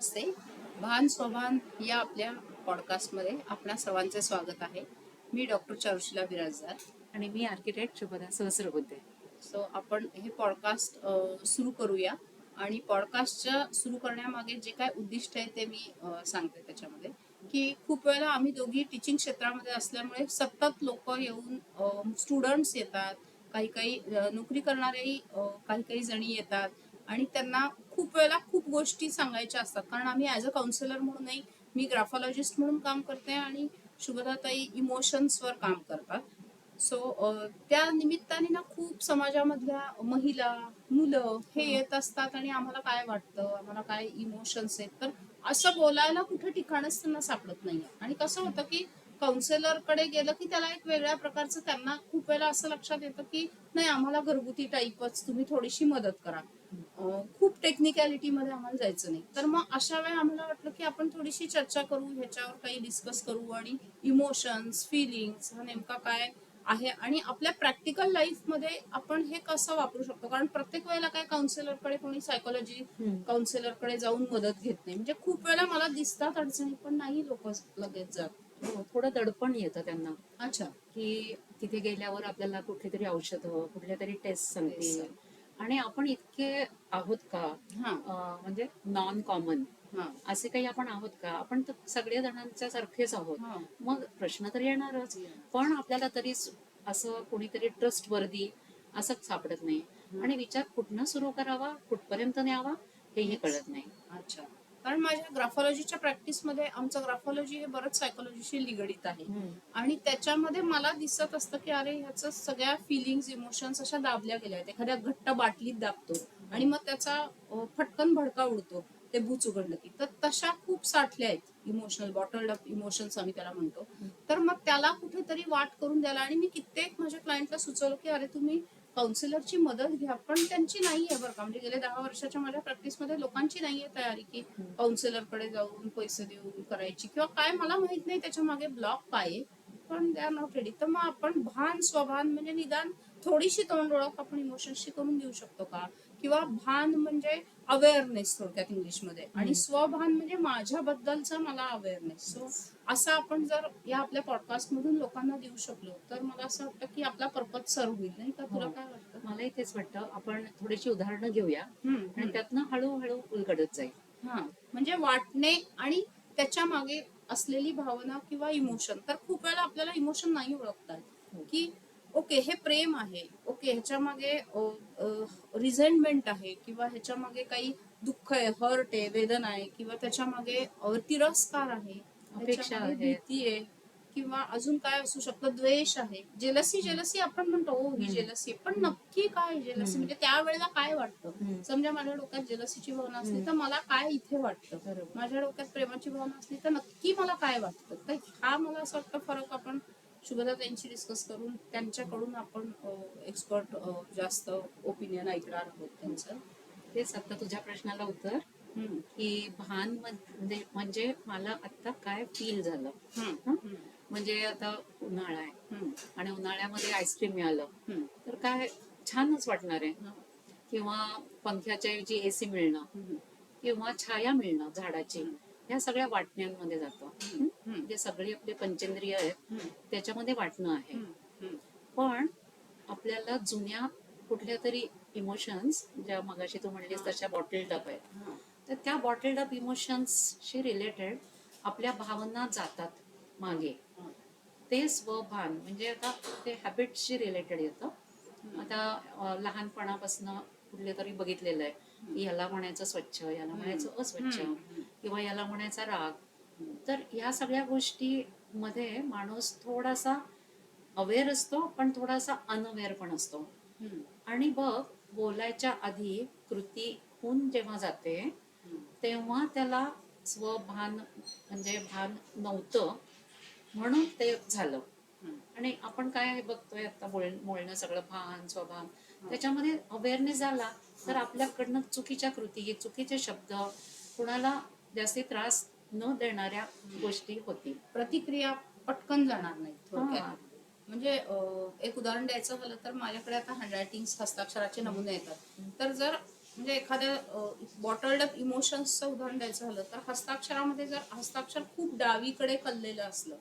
नमस्ते. भान स्वभान या आपल्या पॉडकास्टमध्ये आपल्या सर्वांचे स्वागत आहे. मी डॉक्टर चारुशिला बिराजदार. आणि मी आर्किटेक्ट शुभदा सहस्रबुद्धे. सो आपण हे पॉडकास्ट सुरू करूया आणि पॉडकास्टच्या सुरू करण्यामागे जे काय उद्दिष्ट आहे ते मी सांगते त्याच्यामध्ये की खूप वेळेला आम्ही दोघी टीचिंग क्षेत्रामध्ये असल्यामुळे सतत लोक येऊन स्टुडंट्स येतात, काही काही नोकरी करणारेही काही काही जणी येतात आणि त्यांना खूप वेळेला खूप गोष्टी सांगायच्या असतात. कारण आम्ही ॲज अ काउन्सिलर म्हणूनही मी ग्राफॉलॉजिस्ट म्हणून काम करते आणि शुभदाताई इमोशन्सवर काम करतात. सो त्या निमित्ताने ना खूप समाजामधल्या महिला मुलं हे येत असतात आणि आम्हाला काय वाटतं, आम्हाला काय इमोशन्स आहेत, तर असं बोलायला कुठे ठिकाणच त्यांना सापडत नाही. आणि कसं होतं की काउन्सिलर कडे गेलं की त्याला एक वेगळ्या प्रकारचं त्यांना खूप वेळा असं लक्षात येतं की नाही, आम्हाला घरगुती टाईपच तुम्ही थोडीशी मदत करा, खूप टेक्निकॅलिटी मध्ये आम्हाला जायचं नाही. तर मग अशा वेळी आम्हाला वाटलं की आपण थोडीशी चर्चा करू, ह्याच्यावर काही डिस्कस करू आणि इमोशन्स फिलिंग्स हा नेमका काय आहे आणि आपल्या प्रॅक्टिकल लाईफ मध्ये आपण हे कसं वापरू शकतो. कारण प्रत्येक वेळेला काय काउन्सिलरकडे कोणी सायकोलॉजी काउन्सिलरकडे जाऊन मदत घेत नाही. म्हणजे खूप वेळेला मला दिसतात अडचणी पण नाही लोक लगेच जात. हो, थोडं दडपण येतं त्यांना. अच्छा. की तिथे गेल्यावर आपल्याला कुठली तरी औषधं, कुठल्या तरी टेस्ट सांगतील आणि आपण इतके आहोत का, म्हणजे नॉन कॉमन असे काही आपण आहोत का? आपण तर सगळ्या जणांच्या सारखेच आहोत. मग प्रश्न तर येणारच, पण आपल्याला तरी असं कोणीतरी ट्रस्ट वर्दी असं सापडत नाही आणि विचार कुठनं सुरू करावा, कुठपर्यंत न्यावा हेही कळत नाही. अच्छा. कारण माझ्या ग्राफॉलॉजीच्या प्रॅक्टिसमध्ये आमचं ग्राफॉलॉजी हे बरंच सायकोलॉजीशी निगडीत आहे आणि त्याच्यामध्ये मला दिसत असतं की अरे ह्याचं सगळ्या फिलिंग्स इमोशन्स अशा दाबल्या गेल्या आहेत. एखाद्या घट्ट बाटलीत दाबतो आणि मग त्याचा फटकन भडका उडतो ते बुच उघडलं की. तर तशा खूप साठल्या आहेत इमोशनल, बॉटल्ड अप इमोशन्स आम्ही त्याला म्हणतो. तर मग त्याला कुठेतरी वाट करून द्यायला आणि मी कित्येक माझ्या क्लायंटला सुचवलं की अरे तुम्ही काउन्सिलरची मदत घ्या, पण त्यांची नाहीये बरं का. म्हणजे गेल्या 10 वर्षाच्या माझ्या प्रॅक्टिसमध्ये लोकांची नाहीये तयारी की काउन्सिलरकडे जाऊन पैसे देऊन करायची किंवा काय, मला माहित नाही त्याच्या मागे ब्लॉक काय आहे, पण दे आर नॉट रेडी. तर मग आपण भान स्वभान म्हणजे निदान थोडीशी तोंड ओळख आपण इमोशन्सची करून देऊ शकतो का? किंवा भान म्हणजे अवेअरनेस थोडक्यात इंग्लिशमध्ये, आणि स्वभान म्हणजे माझ्याबद्दलचा मला अवेअरनेस. सो असं आपण जर या आपल्या पॉडकास्ट मधून लोकांना देऊ शकलो तर मला असं वाटतं की आपला पर्पज सर्व होईल, नाही का? तुला काय वाटतं? मलाही तेच वाटतं. आपण थोडीशी उदाहरणं घेऊया आणि त्यातनं हळूहळू उलगडत जाईल. म्हणजे वाटणे आणि त्याच्या मागे असलेली भावना किंवा इमोशन. तर खूप वेळा आपल्याला इमोशन नाही ओळखतात की ओके हे प्रेम आहे, ओके ह्याच्या मागे रिझेंटमेंट आहे, किंवा ह्याच्या मागे काही दुःख आहे, हर्ट आहे, वेदना आहे, किंवा त्याच्या मागे तिरस्कार आहे, अपेक्षा आहे, भीती आहे, किंवा अजून काय असू शकतं, द्वेष आहे, जेलसी. जेलसी आपण म्हणतो हो ही जेलसी, पण नक्की काय जेलसी म्हणजे त्यावेळेला काय वाटतं? समजा माझ्या डोक्यात जेलसीची भावना असली तर मला काय इथे वाटतं, माझ्या डोक्यात प्रेमाची भावना असली तर नक्की मला काय वाटतं. तर हा मला असं वाटतं फरक आपण शुभदा त्यांची डिस्कस करून त्यांच्याकडून आपण एक्सपर्ट जास्त ओपिनियन ऐकणार आहोत त्यांचं. तेच आता तुझ्या प्रश्नाला उत्तर की भान म्हणजे मला आता काय फील झालं. म्हणजे आता उन्हाळा आहे आणि उन्हाळ्यामध्ये आईस्क्रीम मिळालं तर काय छानच वाटणार आहे, किंवा पंख्याच्या ऐवजी एसी मिळणं किंवा छाया मिळणं झाडाची, ह्या सगळ्या वाटण्यांमध्ये जातं. जे सगळे आपले पंचेंद्रिय आहेत त्याच्यामध्ये वाटणं आहे. पण आपल्याला जुन्या कुठल्या तरी इमोशन्स, ज्या मगाशी तू म्हणलीस तशा बॉटल्ड अप आहेत, तर त्या बॉटल्ड अप इमोशन्सशी रिलेटेड आपल्या भावना जातात मागे. ते स्वभान म्हणजे आता ते हॅबिटशी रिलेटेड येतं. आता लहानपणापासून कुठले तरी बघितलेलं आहे की याला म्हणायचं स्वच्छ, याला म्हणायचं अस्वच्छ, किंवा याला म्हणायचा राग. तर ह्या सगळ्या गोष्टी मध्ये माणूस थोडासा अवेअर असतो पण थोडासा अनअवेअर पण असतो. आणि बघ, बोलायच्या आधी कृती होऊन जेव्हा जाते तेव्हा त्याला स्वभान म्हणजे भान नव्हतं म्हणून ते झालं. आणि आपण काय बघतोय आता बोलणं सगळं भान स्वभान, त्याच्यामध्ये अवेअरनेस झाला तर आपल्याकडनं चुकीच्या कृती, चुकीचे शब्द, कुणाला जास्ती त्रास न देणाऱ्या गोष्टी होतील. प्रतिक्रिया पटकन जाणार नाही थोडक्यात. म्हणजे एक उदाहरण द्यायचं झालं तर माझ्याकडे आता हँडरायटिंग हस्ताक्षराचे नमुने येतात. तर जर म्हणजे एखाद्या बॉटल्ड अप इमोशन्सचं उदाहरण द्यायचं झालं तर हस्ताक्षरामध्ये जर हस्ताक्षर खूप डावीकडे कललेलं असलं,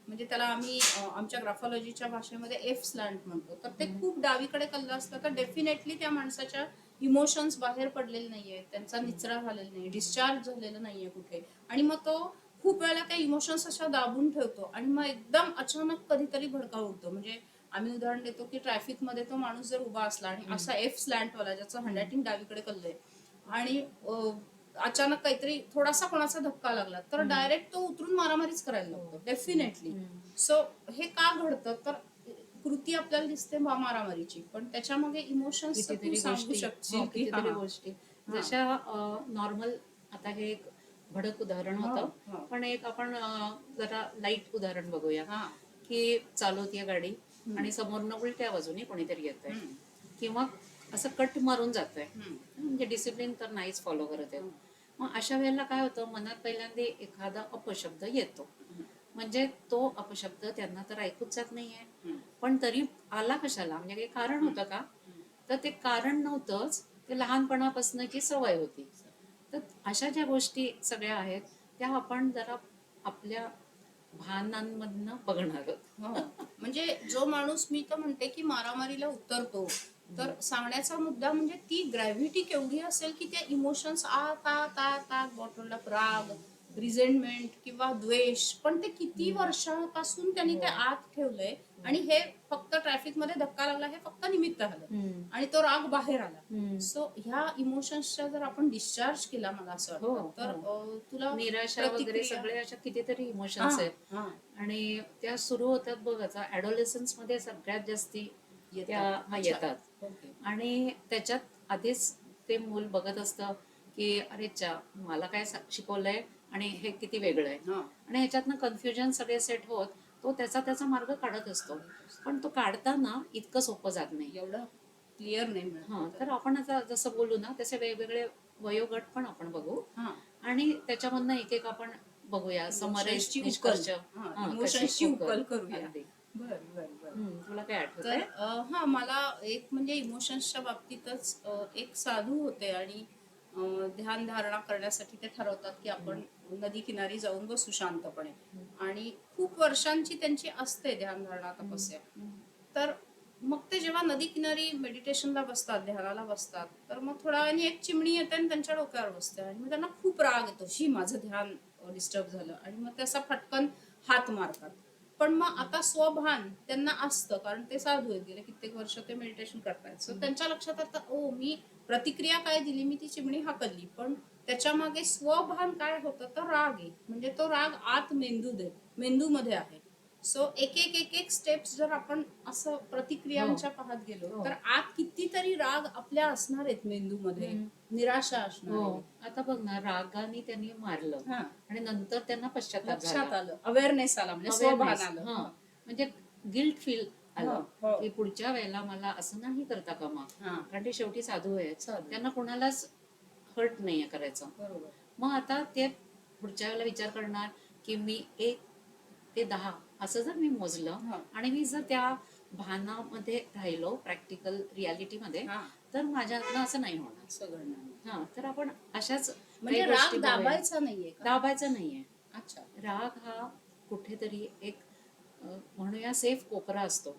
म्हणजे त्याला आम्ही आमच्या ग्राफॉलॉजीच्या भाषेमध्ये एफ स्लॅन्ट म्हणतो, तर ते खूप डावीकडे कललं असलं तर डेफिनेटली त्या माणसाच्या इमोशन्स बाहेर पडलेले नाहीये, त्यांचा निचरा झालेला नाही, डिस्चार्ज झालेला नाहीये कुठे, आणि मग तो खूप वेळेला त्या इमोशन्स अशा दाबून ठेवतो आणि मग एकदम अचानक कधीतरी भडका उडतो. म्हणजे आम्ही उदाहरण देतो की ट्रॅफिक मध्ये तो माणूस जर उभा असला आणि असा एफ स्लॅन्ट वाला ज्याचं हँडरायटिंग डावीकडे कललंय आणि अचानक काहीतरी थोडासा कोणाचा धक्का लागला तर डायरेक्ट तो उतरून मारामारीच करायला लागतो डेफिनेटली. सो हे का घडतं तर कृती आपल्याला दिसते मारामारीची, पण त्याच्यामागे इमोशन्स तू कितीतरी सांगू गोष्टी, शकशील की कितीतरी गोष्टी जशा नॉर्मल. आता हे एक भडक उदाहरण होतं, पण एक आपण जरा लाईट उदाहरण बघूया. की चालवतीये गाडी आणि समोरनं उलट्या बाजूने कोणीतरी येत आहे किंवा असं कट मारून जात आहे, म्हणजे डिसिप्लिन तर नाहीच फॉलो करत आहे. मग अशा वेळेला काय होतं, मनात पहिल्यांदा एखादा अपशब्द येतो, म्हणजे तो अपशब्द त्यांना तर ऐकूच जात नाहीये, पण तरी आला कशाला, म्हणजे काही कारण होतं का, तर ते कारण नव्हतंच, ते लहानपणापासूनची सवय होती. तर अशा ज्या गोष्टी सगळ्या आहेत त्या आपण जरा आपल्या भानांमधनं बघणार आहोत. म्हणजे जो माणूस, मी तर म्हणते की मारामारीला उतरतो, तर सांगण्याचा मुद्दा म्हणजे ती ग्रॅव्हिटी केवढी असेल की त्या इमोशन्स आत आत आत आत बॉटल अप, राग, रिझेंटमेंट किंवा द्वेष, पण ते किती वर्षांपासून त्यांनी ते आत ठेवलंय आणि हे फक्त ट्रॅफिक मध्ये धक्का लागला हे फक्त निमित्त झालं आणि तो राग बाहेर आला. सो ह्या इमोशन्सच्या जर आपण डिस्चार्ज केला, मला असं वाटतं, तर तुला निराशा वगैरे सगळे अशा कितीतरी इमोशन्स आहेत आणि त्या सुरू होतात बघ. आता ऍडोलेसन्स मध्ये सगळ्यात जास्ती त्या येतात आणि त्याच्यात आधीच ते मूल बघत असतं की अरे मला काय शिकवलंय आणि हे किती वेगळं आहे, आणि ह्याच्यातनं कन्फ्युजन सगळे सेट होत तो त्याचा मार्ग काढत असतो, पण तो काढताना इतकं सोपं जात नाही, एवढं क्लिअर नाही मिळत. तर आपण आता जसं बोलू ना तसे वेगवेगळे वयोगट पण आपण बघू आणि त्याच्यामधनं एक एक आपण बघूया, समरेश निष्कर्ष इमोशन्सची उकल करूया. बर बर बर. तुला काय आठवत? तर मला एक म्हणजे इमोशन्सच्या बाबतीतच एक साधू होते आणि ध्यान धारणा करण्यासाठी ते ठरवतात की आपण नदी किनारी जाऊन बसू शांतपणे, आणि खूप वर्षांची त्यांची असते ध्यान धारणा तपस्या. तर मग ते जेव्हा नदी किनारी मेडिटेशनला बसतात, ध्यानाला बसतात, तर मग थोड्या वेळाने एक चिमणी येते आणि त्यांच्या डोक्यावर बसते आणि मग त्यांना खूप राग येतो, शी माझं ध्यान डिस्टर्ब झालं, आणि मग ते असा फटकन हात मारतात. पण मग आता स्वभान त्यांना असतं, कारण ते साधू आहेत, गेले कित्येक वर्ष ते मेडिटेशन करतायत. सो त्यांच्या लक्षात आता ओ मी प्रतिक्रिया काय दिली, मी ती चिमणी हाकलली, पण त्याच्या मागे स्वभान काय होतं तर राग आहे, म्हणजे तो राग आत मेंदूमध्ये आहे. सो एक एक एक एक स्टेप्स जर आपण असं प्रतिक्रियांच्या पाहत गेलो तर आत कितीतरी राग आपल्या असणार आहेत मेंदूमध्ये, निराशा असणार आहे. आता बघ ना, रागाने त्यांनी मारलं आणि नंतर त्यांना लक्षात आलं, अवेअरनेस आला, म्हणजे स्वभान आलं, म्हणजे गिल्ट फील आलं की पुढच्या वेळेला मला असं नाही करता कामा, कारण ते शेवटी साधू आहेत, त्यांना कोणालाच हर्ट नाहीये करायचं. मग आता ते पुढच्या वेळेला विचार करणार की मी 1 ते 10 असं जर मी मोजलं आणि मी जर त्या भानामध्ये राहिलो, प्रॅक्टिकल रियालिटीमध्ये, तर माझ्या हातनं असं नाही होणार सगळं. तर आपण अशाच म्हणजे राग दाबायचा नाहीये, दाबायचा नाहीये. अच्छा, राग हा कुठेतरी एक म्हणूया सेफ कोपरा असतो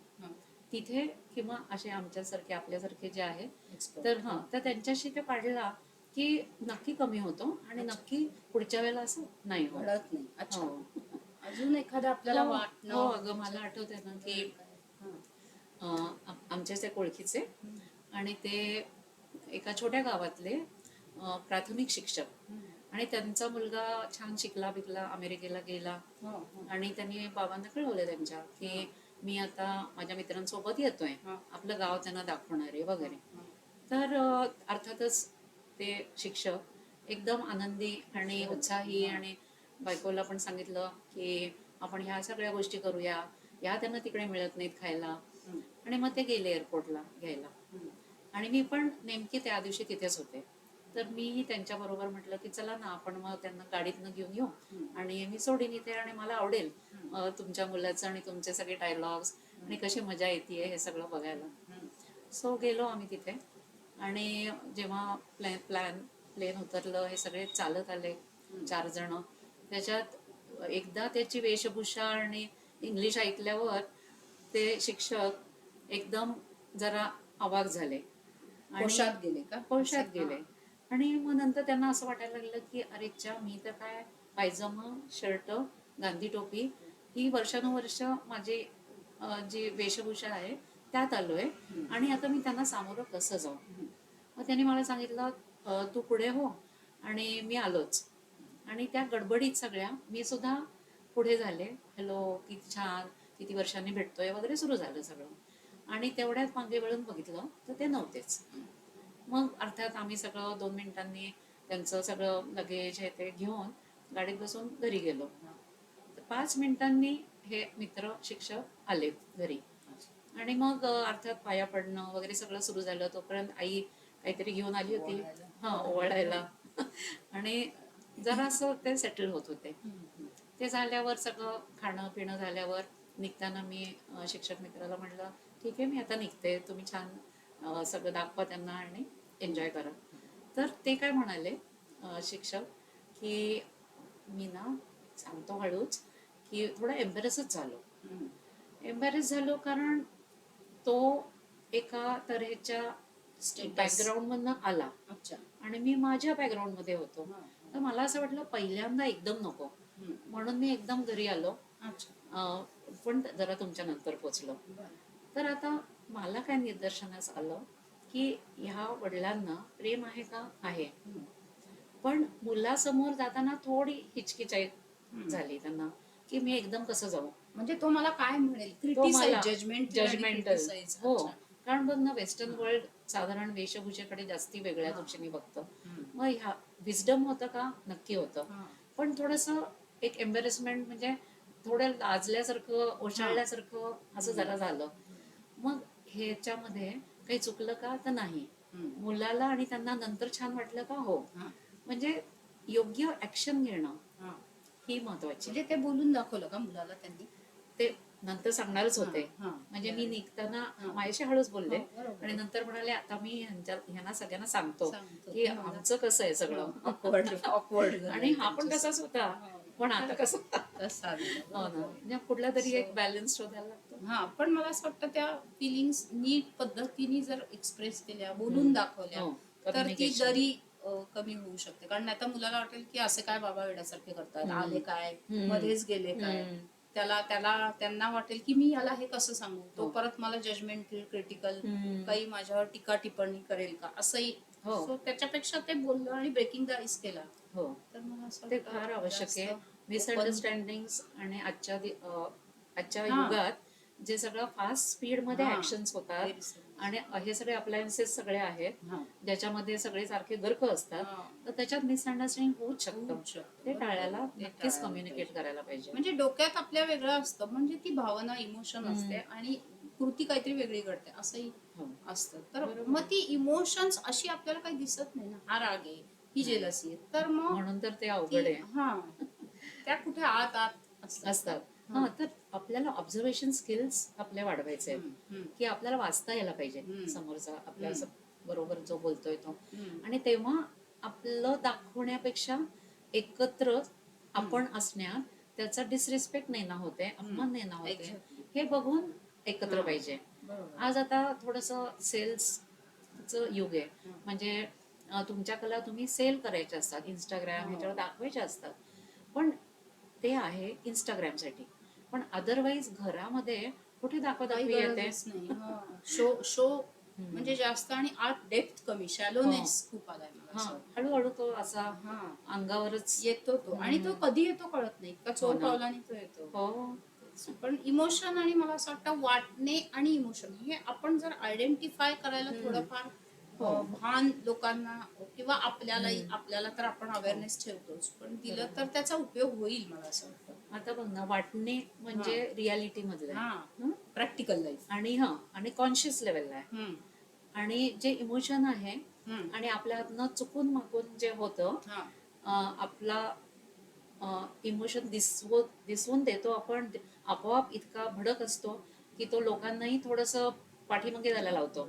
तिथे, किंवा असे आमच्यासारखे आपल्यासारखे जे आहे तर तर त्यांच्याशी ते काढला की नक्की कमी होतो आणि नक्की पुढच्या वेळेला असं नाही घडत नाही. अच्छा, अजून एखादा आपल्याला वाटणं? अगं मला आठवतंय ना की आमच्याच एक ओळखीचे आणि ते एका छोट्या गावातले प्राथमिक शिक्षक, आणि त्यांचा मुलगा छान शिकला बिकला, अमेरिकेला गेला, आणि त्यांनी बाबांना कळवलं त्यांच्या की मी आता माझ्या मित्रांसोबत येतोय, आपलं गाव त्यांना दाखवणार आहे वगैरे. तर अर्थातच ते शिक्षक एकदम आनंदी आणि उत्साही, आणि बायकोला पण सांगितलं की आपण ह्या सगळ्या गोष्टी करूया, या त्यांना तिकडे मिळत नाहीत खायला, आणि मग ते गेले एअरपोर्टला घ्यायला, आणि मी पण नेमकी त्या दिवशी तिथेच होते. तर मीही त्यांच्या बरोबर म्हटलं की चला ना आपण मग त्यांना गाडीतनं घेऊन येऊ आणि मी सोडीन इथे, आणि मला आवडेल तुमच्या मुलाचं आणि तुमचे सगळे डायलॉग्स आणि कशी मजा येते हे सगळं बघायला. सो गेलो आम्ही तिथे आणि जेव्हा प्लेन उतरलं, हे सगळे चालत आले 4 जण. त्याच्यात एकदा त्याची वेशभूषा आणि इंग्लिश ऐकल्यावर ते शिक्षक एकदम जरा अवाक झाले कोशात गेले का? कोशात असे? गेले. आणि मग नंतर त्यांना असं वाटायला लागलं की अरे च्या, मी तर काय पायजमा, शर्ट, गांधी टोपी ही वर्षानुवर्ष माझी जी वेशभूषा आहे त्यात आलोय, आणि आता मी त्यांना सामोरं कसं जाऊ. मग त्यांनी मला सांगितलं तू पुढे हो आणि मी आलोच. आणि त्या गडबडीत सगळ्या मी सुद्धा पुढे झाले. हॅलो, किती छान, किती वर्षांनी भेटतोय वगैरे सुरू झालं सगळं. आणि तेवढ्यात मागे वळून बघितलं तर ते नव्हतेच. मग अर्थात आम्ही सगळं 2 मिनिटांनी त्यांचं सगळं लगेज हे ते घेऊन गाडीत बसून घरी गेलो. 5 मिनिटांनी हे मित्र शिक्षक आले घरी. आणि मग अर्थात पाया पडणं वगैरे सगळं सुरू झालं. तोपर्यंत आई काहीतरी घेऊन आली होती, हा, ओवाळायला. आणि जरासं ते सेटल होत होते. ते झाल्यावर सगळं खाणं पिणं झाल्यावर निघताना मी शिक्षक मित्राला म्हटलं ठीक आहे, मी आता निघते, तुम्ही छान सगळं दाखवा त्यांना आणि एन्जॉय करा. तर ते काय म्हणाले शिक्षक की मी ना सांगतो हळूच की थोडा एम्बॅरेसच झालो. एम्बॅरेस झालो कारण तो एका तऱ्हेच्या बॅकग्राऊंड मधनं आला आणि मी माझ्या बॅकग्राऊंड मध्ये होतो. तर मला असं वाटलं पहिल्यांदा एकदम नको, म्हणून मी एकदम घरी आलो. पण जरा तुमच्या नंतर पोचलो. तर आता मला काय निदर्शनास आलं की ह्या वडिलांना प्रेम आहे का? आहे. पण मुलासमोर जाताना थोडी हिचकिचाई झाली त्यांना की मी एकदम कसं जाऊ. म्हणजे तो मला काय म्हणेल, तो मला जजमेंटल. हो, कारण बघ ना, वेस्टर्न वर्ल्ड साधारण वेशभूषेकडे जास्ती वेगळ्या दृष्टीने बघतं. मग ह्या विजडम होतं का? नक्की होतं. पण थोडंसं एक एम्बॅरेसमेंट म्हणजे थोडं लाजल्यासारखं, ओशाळल्यासारखं असं जरा झालं. मग ह्याच्यामध्ये काही चुकलं का? तर नाही. मुलाला आणि त्यांना नंतर छान वाटलं का? हो. म्हणजे योग्य ऍक्शन घेणं ही महत्वाची. म्हणजे ते बोलून दाखवलं का मुलाला त्यांनी? ते नंतर सांगणारच होते. म्हणजे मी निघताना माझ्याशी हळूच बोलले आणि नंतर म्हणाले आता मी ह्यांना सगळ्यांना सांगतो की आमचं कसं आहे सगळं. ऑकवर्ड. आणि हा पण तसाच होता, पण आता कसं हो ना, म्हणजे कुठला तरी एक बॅलन्स शोधायला लागतो. हा, पण मला असं वाटतं त्या फिलिंग्स नीट पद्धतीने जर एक्सप्रेस केल्या, बोलून दाखवल्या, तर ती दरी कमी होऊ शकते. कारण आता मुलाला वाटेल की असे काय बाबा वेड्यासारखे करतात, आले काय, मध्येच गेले काय. त्यांना वाटेल की मी याला हे कसं सांगू, तो परत मला जजमेंटल, क्रिटिकल, काही माझ्यावर टीका टिप्पणी करेल का, असंही. सो त्याच्यापेक्षा ते बोललं आणि ब्रेकिंग द आईस केला. हो, तर मला असं ते फार आवश्यक आहे. मिसअंडरस्टँडिंग आणि आजच्या युगात जे सगळं फास्ट स्पीड मध्ये ऍक्शन्स होतात आणि हे सगळे अप्लायन्सेस सगळे आहेत ज्याच्यामध्ये सगळे सारखे गर्क असतात, तर त्याच्यात मिसअंडरस्टँडिंग होऊच शकतं. ते टाळायला नक्कीच कम्युनिकेट करायला पाहिजे. म्हणजे डोक्यात आपल्या वेगळं असतं, म्हणजे ती भावना, इमोशन असते आणि कृती काहीतरी वेगळी घडते असंही असतं. तर मग ती इमोशन्स अशी आपल्याला काही दिसत नाही ना, हा राग आहे, ही जेलसी आहे, तर मग म्हणून तर ते अवघड आहे. त्या कुठे आत असतात. हा, तर आपल्याला ऑब्झर्वेशन स्किल्स आपल्या वाढवायचे आहेत की आपल्याला वाचता यायला पाहिजे समोरचा आपल्या बरोबर जो बोलतोय तो. आणि तेव्हा आपलं दाखवण्यापेक्षा एकत्र आपण असण्यात त्याचा डिसरिस्पेक्ट नाही ना होते, अपमान नाही ना होते, हे बघून एकत्र पाहिजे. आज आता थोडस सेल्सचं युग आहे. म्हणजे तुमच्या कला तुम्ही सेल करायच्या असतात, इंस्टाग्राम ह्याच्यावर दाखवायच्या असतात, पण ते आहे इंस्टाग्रामसाठी. पण अदरवाईज घरामध्ये कुठे दाखवादाखवी येते. शो शो म्हणजे जास्त आणि आर्ट डेप्थ कमी, शॅलोनेस खूप आलाय मला. हळूहळू तो असा अंगावरच येतो तो, आणि तो कधी येतो कळत नाही, का चोर पावलाने तो येतो. पण इमोशन, आणि मला असं वाटतं वाटणे आणि इमोशन हे आपण जर आयडेंटिफाय करायला थोडंफार भान लोकांना किंवा आपल्याला तर आपण अवेअरनेस ठेवतोच, पण दिलं तर त्याचा उपयोग होईल मला असं वाटतं. आता बघ ना, वाटणे म्हणजे रियालिटी मधलं प्रॅक्टिकल लाईफ आणि कॉन्शियस लेवलला आहे. आणि जे इमोशन आहे आणि आपल्या हातनं चुकून माकून जे होतं, आपला इमोशन दिसवून देतो आपण, आपोआप इतका भडक असतो की तो लोकांनाही थोडस पाठीमागे जायला लावतो.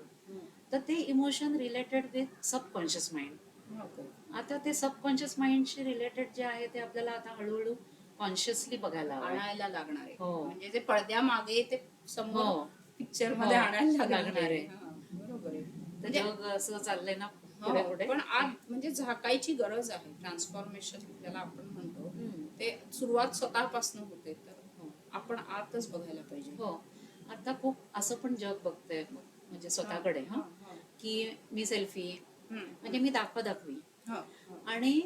तर ते emotion related with subconscious mind. Okay. आता ते सबकॉन्शियस माइंडशी रिलेटेड जे आहे ते आपल्याला आता हळूहळू कॉन्शियसली बघायला हवं. आणायला लागणार आहे. हो. म्हणजे जे पडद्यामागे ते समोर हो. पिक्चर मध्ये हो. आणायला लागणार लागणार आहे. आहे. हा, बरोबर आहे. तर म्हणजे जग असं चाललंय ना हो, पुढे पुढे. पण आज म्हणजे झाकायची गरज आहे. ट्रान्सफॉर्मेशन ज्याला आपण म्हणतो हम्म. ते सुरुवात स्वतःपासून होते. तर हो. आपण आतच बघायला पाहिजे. हो. आता खूप असं पण जग बघतंय म्हणजे स्वतःकडे हा, की मी सेल्फी हम्म, म्हणजे मी दाखवी हा, हा. आणि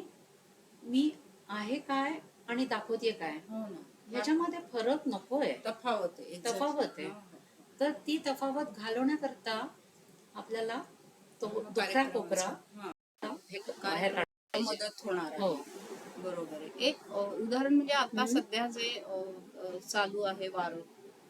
मी आहे काय आणि दाखवतेय काय हो ना. ह्याच्यामध्ये फरक नकोय. तफावत आहे. exactly. तफावत आहे. हा, हा. तर ती तफावत घालवण्याकरता आपल्याला तो दुसरा कोपरा हा. हे बाहेर काढायला पाहिजे. मदत होणार आहे. हो. बरोबर आहे. एक उदाहरण म्हणजे आता हम्म. सध्या जे चालू आहे वारं,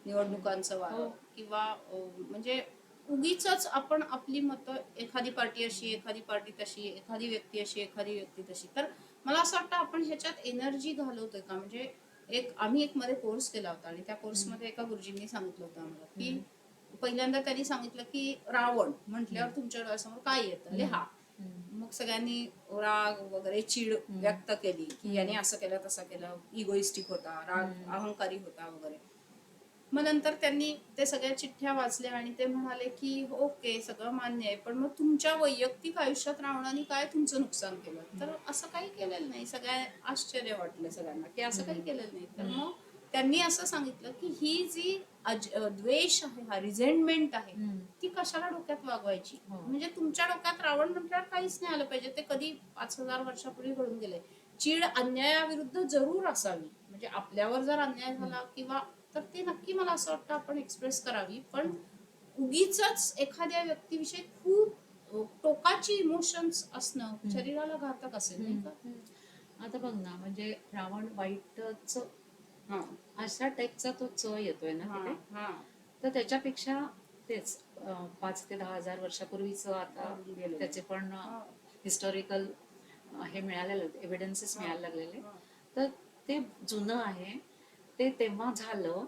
निवडणुकांचं वारं, हो. किंवा म्हणजे उगीच आपण आपली मतं, एखादी पार्टी अशी, एखादी पार्टी तशी, एखादी व्यक्ती अशी, एखादी व्यक्ती तशी, तर मला असं वाटतं आपण ह्याच्यात एनर्जी घालवतोय का? म्हणजे आम्ही एक मध्ये कोर्स केला होता आणि त्या कोर्समध्ये एका गुरुजींनी सांगितलं होतं आम्हाला की पहिल्यांदा त्यांनी सांगितलं की रावण म्हटल्यावर तुमच्या डोळ्यासमोर काय येतं, लिहा. मग सगळ्यांनी राग वगैरे चीड व्यक्त केली की याने असं केलं तसं केलं, इगोइस्टिक होता, राग अहंकारी होता वगैरे. मग नंतर त्यांनी ते सगळ्या चिठ्ठ्या वाचल्या आणि ते म्हणाले की ओके, सगळं मान्य आहे, पण मग तुमच्या वैयक्तिक आयुष्यात रावणाने काय तुमचं नुकसान केलं? तर असं काही केलेलं नाही. सगळ्या आश्चर्य वाटलं सगळ्यांना की असं काही केलेलं नाही. तर मग त्यांनी असं सांगितलं की ही जी द्वेष आहे, हा रिझेंटमेंट आहे, ती कशाला डोक्यात वागवायची? म्हणजे तुमच्या डोक्यात रावण म्हटल्यावर काहीच नाही आलं पाहिजे. ते कधी 5,000 वर्षापूर्वी घडून गेले. चीड अन्यायाविरुद्ध जरूर असावी. म्हणजे आपल्यावर जर अन्याय झाला किंवा, तर ते नक्की मला असं वाटतं आपण एक्सप्रेस करावी. पण उगीच एखाद्या व्यक्तीविषयी खूप टोकाची इमोशन्स असणं शरीराला घातक असेल, नाही का? आता बघ ना, म्हणजे रावण वाईटच हा, अशा टाईपचा तो येतोय ना हा, तिथे. हा. तर त्याच्यापेक्षा तेच 5 ते 10,000 वर्षापूर्वीच आता गेलेलं. त्याचे पण हा. हिस्टॉरिकल हे मिळालेले, एव्हिडन्सेस मिळायला लागलेले. हा. तर ते जुनं आहे, ते तेव्हा झालं.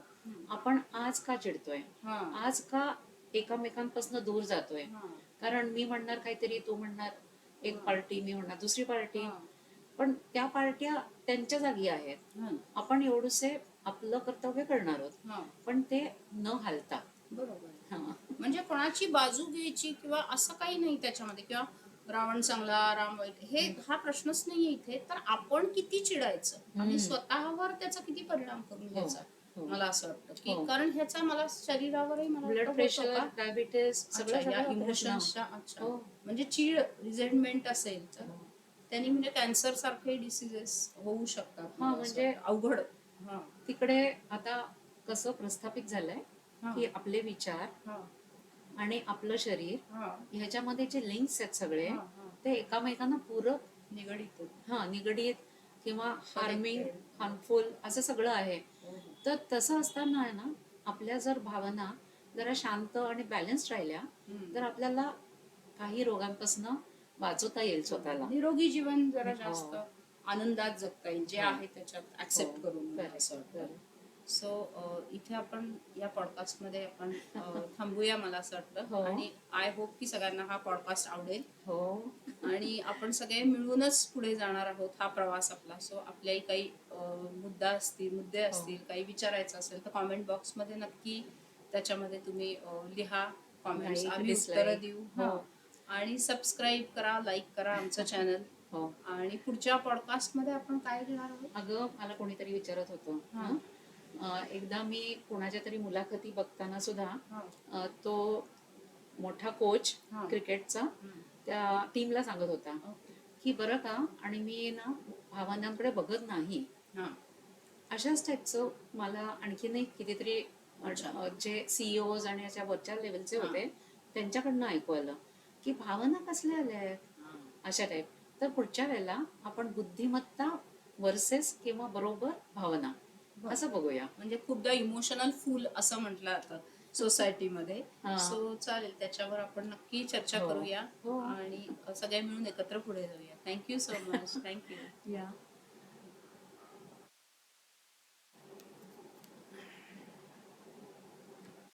आपण आज का चिडतोय, हा. आज का एकामेकांपासून दूर जातोय? हा. कारण मी म्हणणार काहीतरी, तू म्हणणार एक पार्टी, मी म्हणणार दुसरी पार्टी, हा. पण त्या पार्ट्या त्यांच्या जागी आहेत. हा. आपण एवढूसे आपलं कर्तव्य करणार आहोत, हा. पण ते न हालता. बरोबर. हा. म्हणजे कोणाची बाजू घ्यायची किंवा असं काही नाही त्याच्यामध्ये, किंवा रावण चांगला राम वाईट, हा प्रश्नच नाहीये इथे. तर आपण किती चिडायचं आणि स्वतःवर त्याचा किती परिणाम करून घ्यायचा, मला असं वाटतं की कारण ह्याचा मला शरीरावरही मला ब्लड प्रेशर, डायबिटीस सगळं इमोशन्सच्या. अच्छा, म्हणजे चीड, रिझेंटमेंट असेल तर त्यांनी म्हणजे कॅन्सर सारखे डिसीजेस होऊ शकतात. म्हणजे अवघड. तिकडे आता कसं प्रस्थापित झालंय की आपले विचार आणि आपलं शरीर ह्याच्यामध्ये जे लिंक्स आहेत सगळे, ते एकामेकांना पूरक निगडीत किंवा हार्मफुल असं सगळं आहे. तर तसं असताना आहे ना, आपल्या जर भावना जरा शांत आणि बॅलन्स राहिल्या तर आपल्याला काही रोगांपासून वाचवता येईल स्वतःला. निरोगी जीवन जरा जास्त आनंदात जगता येईल, जे आहे त्याच्यात ऍक्सेप्ट करून, असं वाटतं. सो इथे आपण या पॉडकास्ट मध्ये आपण थांबूया, मला असं वाटतं. आणि आय होप की सगळ्यांना हा पॉडकास्ट आवडेल. आणि आपण सगळे मिळूनच पुढे जाणार आहोत हा प्रवास आपला. सो आपल्याही काही मुद्दे असतील, काही विचारायचं असेल तर कॉमेंट बॉक्स मध्ये नक्की त्याच्यामध्ये तुम्ही लिहा कॉमेंट्स, आम्ही उत्तरं देऊ. आणि सबस्क्राईब करा, लाईक करा आमचं चॅनल. आणि पुढच्या पॉडकास्ट मध्ये आपण काय घेणार आहोत? अगं, मला कोणीतरी विचारत होतं, एकदा मी कोणाच्या तरी मुलाखती बघताना सुद्धा तो मोठा कोच क्रिकेटचा त्या टीमला सांगत होता की बरं का, आणि मी ना भावनांकडे बघत नाही. अशाच टाईपचं मला आणखीनही कितीतरी जे सीईओज आणि अशा वरच्या लेवलचे होते त्यांच्याकडनं ऐकू आलं की भावना कसल्या आल्या आहेत अशा टाईप. तर पुढच्या वेळेला आपण बुद्धिमत्ता वर्सेस किंवा बरोबर भावना असं बघूया. म्हणजे खूपदा इमोशनल फूल असं म्हटलं जातं सोसायटीमध्ये. सो चालेल, त्याच्यावर आपण नक्की चर्चा करूया आणि सगळे मिळून एकत्र पुढे जाऊया. Thank you so much. थँक्यू.